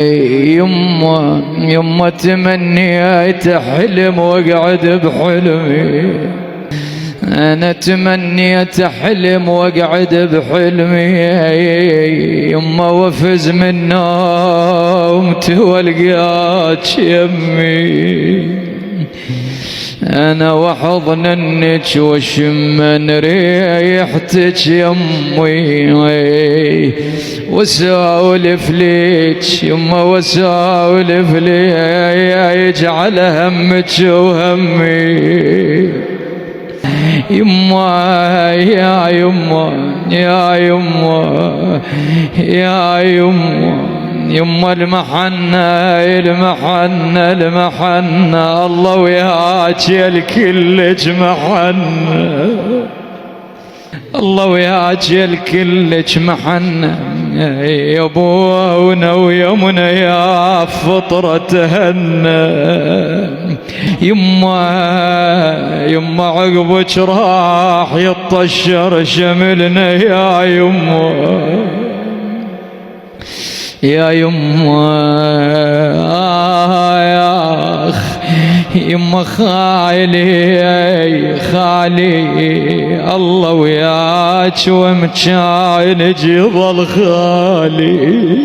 يما تمنيت حلم واقعد بحلمي، انا تمنيت حلم واقعد بحلمي، يما وفز من نومتي والقاك يمي، انا وحضنك وشم ريحتك يمي، وسولف ليك يما وسولف ليك على همك وهمي، يما يا يما يا يما يا يما يما المحنة المحنة المحنة، الله وياك يا الكلج محنة، الله وياك يا الكلج محنة، يا ابونا ويمنا يا فطرة تهنى، يما عقبك راح يطشر شملنا يا يما يا يما، يما خالي الله وياك ومكانك يظل خالي،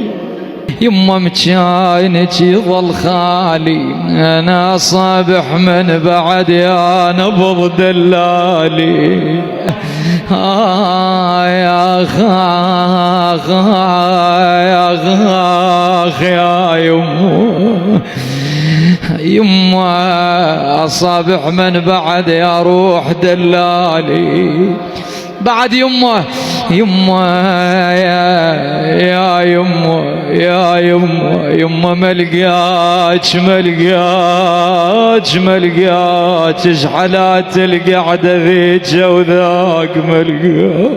يما مكانك يظل خالي، انا صابح من بعد يا نبض دلالي، يا خاخ يا خاخ يا يما صابح من بعد يا روح دلالي، بعد يما يا يما ملقاك ايش حالات القعده ذيك وذاك ملقاك،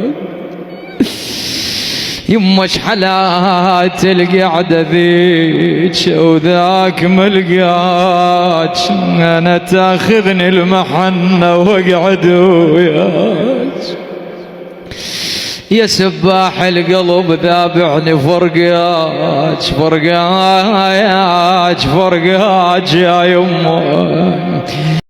يما ايش حالات القعده ذيك وذاك ملقاك، انا تاخذني المحنه واقعد وياك، يا سباح القلب ذابعني فرقاك فرقاك فرقاك يا يما.